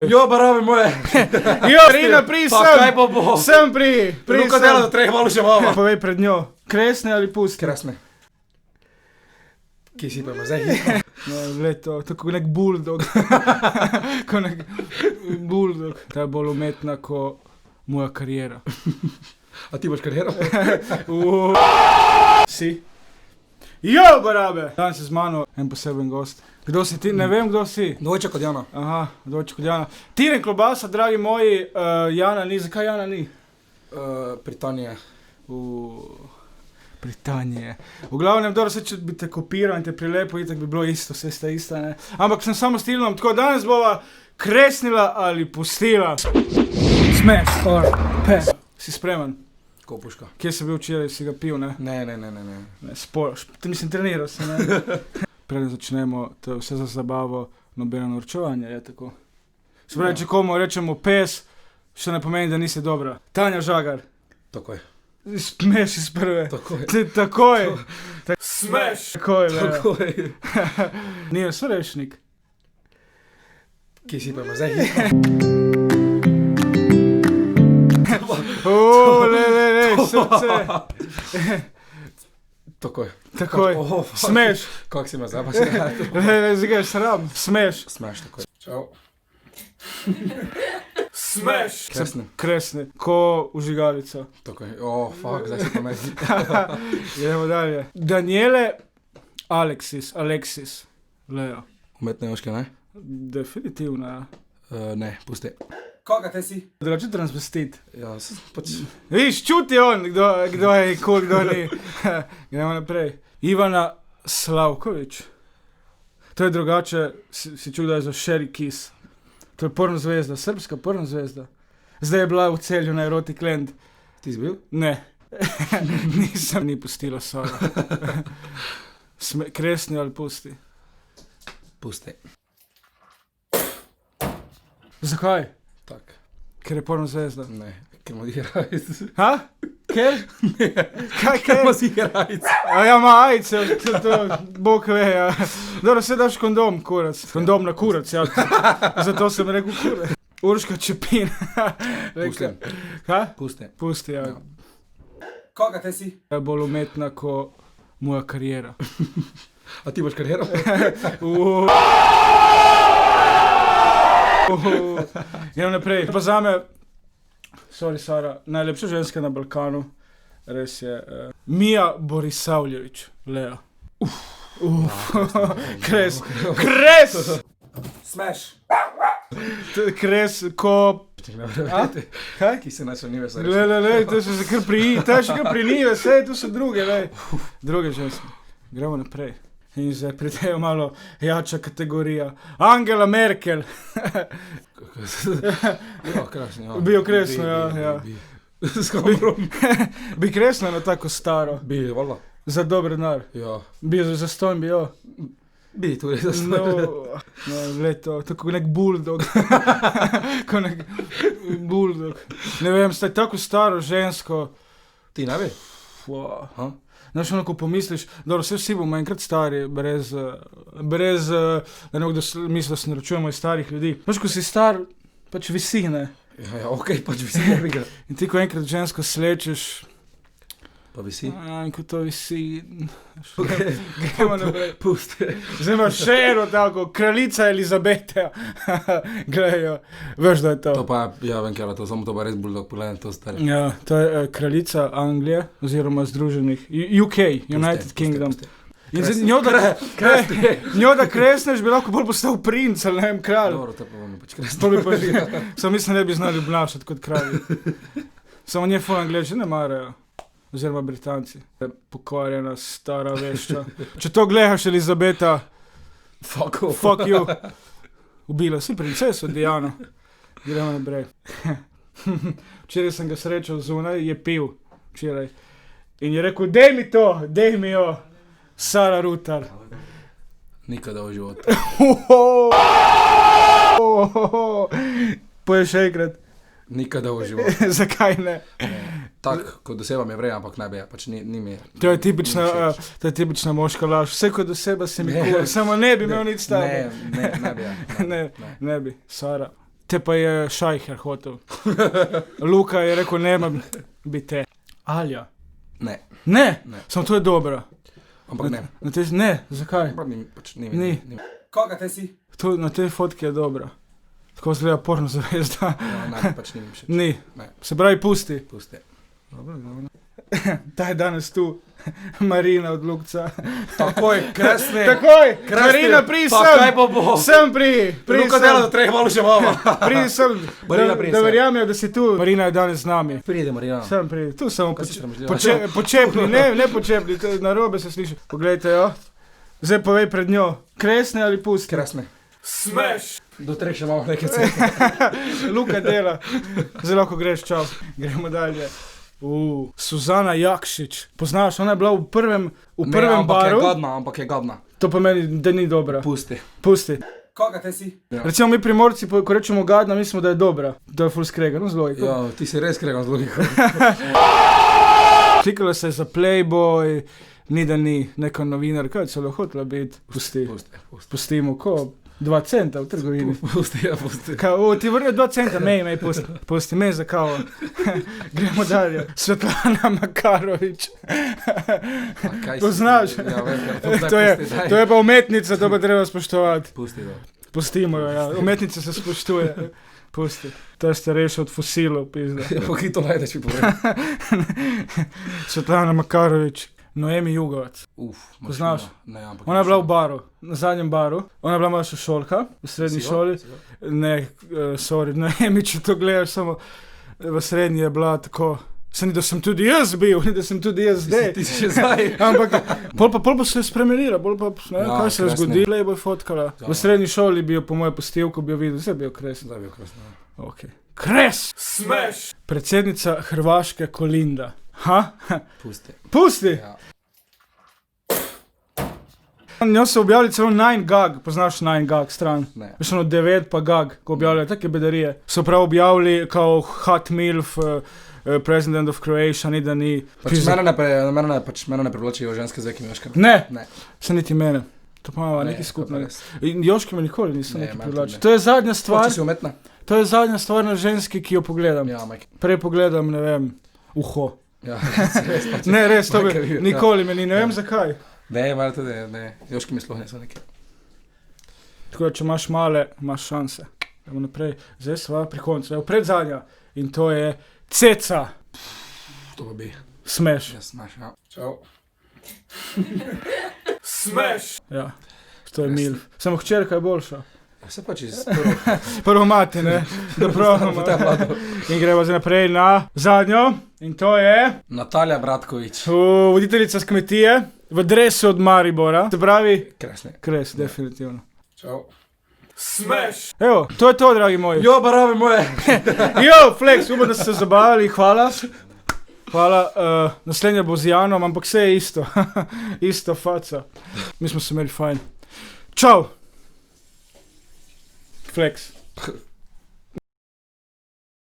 Jo, barabe moje. Jo, Rina, pri sem. Pa kaj pa bo? Sem pri Luka dela, da treba malo še mama. Povej pred njo. Kresne ali pusti? Kresne. Kje si pa ima zdaj? No, gled to, tako nek bulldog. Ko nek bulldog. Ta je bolj umetna ko moja karijera. A ti boš kariero? Si? Jo, barabe! Danes je z mano en poseben gost. Kdo si ti? Ne vem, kdo si. Dvojček od Jana. Aha, dvojček od Jana. Tiren klobasa, dragi moji, Jana ni. Zakaj Jana ni? Britanije. Britanije. V glavnem, dobro, se če bi te kopiral in te prilepil, itak bi bilo isto, vse sta ista, ne. Ampak sem samo stilnom, tako danes bova kresnila ali pustila. Smash or pass. Si spreman? Kopuška. Kje si bil včeraj, si ga pil, ne? Ne. Ti mislim, treniral si, ne? Preden začnemo, to je vse za zabavo, nobeno norčevanje, je tako. Se pravi, če komu rečemo pes, še ne pomeni, da nisi dobra. Tanja Žagar. Takoj. Smeš iz prve. Takoj. Takoj. Smeš. Takoj, ne. Takoj. Nije Sorešnik. Kje si pa ima zdaj? Srce. Takoj. Takoj. Smeš. Kak si ima zdaj pa si gledal? Zdaj sram. Smeš. Smeš takoj. Čau. Smeš. Kresne. Kresne. Ko užigalica. Takoj. Fuck, zdaj si pa meni. Idemo dalje. Daniele Alexis. Leo. Umetne joške, ne? Definitivno, ja. Ne, pusti. Koga te si? Drugače transvestit. Ja, pač... Viš, čuti on, kdo je cool, kdo ni. Gremo naprej. Ivana Slavković. To je drugače, si čul, da je za Sherry Kiss. To je porno zvezda, srpska porno zvezda. Zdaj je bila v Celju na Erotic Land. Ti si bil? Ne. Nisem, ni pustila Sara. Kresni ali pusti? Pusti. Zakaj? Tak. Ker je porno zvezda. Ne, ker ima ziherajic. Ha? Ker? Ne. Kaj? Ker ima ziherajic. A ja, ima ajce, to bog ve, ja. Dobro, se daš kondom, kurac. Kondom na kurac, ja. Zato sem rekel kurac. Urška Čepin. Pusti. Ha? Pusti. Pusti, ja. Koga te si? Je bolj umetna ko moja karijera. A ti boš kariero? Idem naprej. Pa zame, sorry Sara, najlepša ženska na Balkanu, res je, Mija Borisavljević, Leo. Kres. Smeš. Kres, ko... Kaj? Ki se načel nive se Le, to so se kar pri nive, sej, tu so druge, lej. Druge ženske. Gremo naprej. In zdaj pridejo malo jača kategorija. Angela Merkel. Jo, krasno, ja. Bi jo kresno, ja. S kamerom. Bi kresno na tako staro. Bi, vala. Za dober denar. Ja. Bi jo zastonj, bi jo. Bi, tudi za No, leto, tako nek bulldog. Ko nek bulldog. Ne vem, staj tako staro žensko. Ti ne bi? Ha? Znaš, ono, ko pomisliš, dobro, vsi bomo enkrat stari, brez da nekdo misli, da se naročujemo iz starih ljudi. Znaš, ko si star, pač visi, ne? Ja, okej, pač visi ne bi ga. In ti, ko enkrat žensko slečeš, Pa visi? in ko to visi, Okej. gremo naprej. Pusti. Zdaj imaš še eno tako, kraljica Elizabeta. Gledajo, veš, da je to. To pa, ja, vem, kjela, to samo to pa res bulldog, pogledam to stari. Ja, to je kraljica Anglije, oziroma Združenih, UK, United Kingdom. In zdaj njo da kresneš, bi lahko bolj postal princ, ali ne vem, kralj. Dobro, to pa vam pač kresno. To bi pa, samo mislim, ne bi znali obnašati kot kralji. Samo nje ful Angleži ne marajo. Oziroma Britanci. Pokvarjena stara vešča. Če to gledaš, Elizabeta, fuck you. Ubila si princeso Diano. Gremo naprej. Včeraj sem ga srečal zunaj, je pil. Včeraj. In je rekel, dej mi jo, Sara Rutar. Nikada v životu. Poješ še enkrat. Nikada v životu. Zakaj ne? Tak, kot oseba mi je vrej, ampak ne bi, pač ni mi. To je tipična moška laž. Vse kot oseba si mi kul, samo ne bi imel nič s tabo. Ne bi, ja. Ne bi. Sara, te pa je Šajher hotel. Luka je rekel, nema bi te. Alja. Ne. Ne, Ne. samo to je dobro. Ampak ne. Ne, zakaj? Ampak ni, pač ni. Ni. Koga te si? To, na tej fotki je dobro. Tako zgleda porno zvezda. Ja, ne, pač ni mi všeč. Ni. Ne. Se pravi, pusti. Pusti. Ta je danes tu. Marina od Lukca. Takoj, krasne. Takoj! Marina, pri sem! Kaj pa bo? Sem pri Luka dela, da treba malo še mama. Pri sem, Marina, pri da sem. verjamejo, da si tu. Marina je danes z nami. Pride, Marina. Sem pri, tu samo Kaj si sramežljiva? počepni, ne počepni, na robe se sliši. Poglejte, jo. Zdaj povej pred njo, kresne ali pusti? Krasne. Smeš! Do treh še imamo nekaj cesta. Luka dela. Zdaj lahko greš, čau. Gremo dalje. Suzana Jakšič. Poznaš, ona je bila v prvem baru. Ampak je godna. To pomeni, da ni dobra. Pusti. Pusti. Koga te si? Ja. Recimo mi Primorci, ko rečemo gadna, mislimo, da je dobra. Da je full skregano z logiko. Ja, ti si res kregan z logiko. Klikala se je za Playboy, ni da ni neka novinarka, celo hotela biti. Pusti. Pustimo, ko 2 centa v trgovini. Pusti, ja, pusti. Ti vrne 2 centa, mej, pusti. Pusti, mej za kavo. Gremo dalje. Svetlana Makarovič. Poznaš? Ja, vem, To je pa umetnica, to pa treba spoštovati. Pusti, da. Pustimo jo, ja. Umetnica se spoštuje. Pusti. To je starejša od fosilov, pizda. Ja, pa ki to najdeš, mi povem. Svetlana Makarovič. Noemi Jugovac. Poznaš? Ne, ampak... Ona je bila v baru, na zadnjem baru. Ona je bila moja sošolka v srednji šoli. Ne, sorry, Noemi, če to gledaš, samo v srednji je bila tako... Ni, da sem tudi jaz bil, ni, da sem tudi jaz zdaj. Ti si še zdaj. Ampak, pol pa se je spremenila, kaj se je zgodilo. Playboy fotkala. V srednji šoli bi jo po moje postivku bil videl, zdaj bi jo kresno. Zdaj bi jo kresno. Okay. Kres! Smeš! Predsednica Hrvaške Kolinda. Ha? Pusti. Pusti? Ja. Njo so objavili celo 9gag, poznaš 9gag stran? Ne. Veš ono 9 pa gag, ko objavljajo take bedarije. So prav objavili kao hot milf, president of Croatia, ni da ni... Mene ne privlačijo ženske zveki, mi veškar. Ne, se niti mene. To pa imamo nekaj skupnega. In Joški me nikoli niso nekaj privlačili. To je zadnja stvar... Če si umetna? To je zadnja stvar na ženski, ki jo pogledam. Ja, majke. Prej pogledam, ne vem, uho. Ja, res. Ne, res, to bi nikoli meni, ne vem zakaj. Ne, malo tudi, ne. Joški mi sploh niso neki. Tako da, če imaš male, imaš šanse. Gremo naprej. Zdaj sva pri koncu. Evo, predzadnja. In to je Ceca. To pa bi. Smeš. Ja, smeš, ja. Čau. Smeš. Ja, to je milf. Samo hčerka je boljša. Vse pač iz prvo mati, ne? Da probamo. In gremo zdaj naprej na zadnjo. In to je... Natalija Bratkovič. Voditeljica z kmetije. V dresu od Maribora. Se pravi... Kresne. Kres, definitivno. Čau. Smeš! Evo, to je to, dragi moji. Jo, barabe moje! Jo, Flex, upam, da ste se zabavali, hvala. Hvala, naslednja bo z Janom, ampak vse je isto. Isto faca. Mi smo se imeli fajn. Čau! Flex.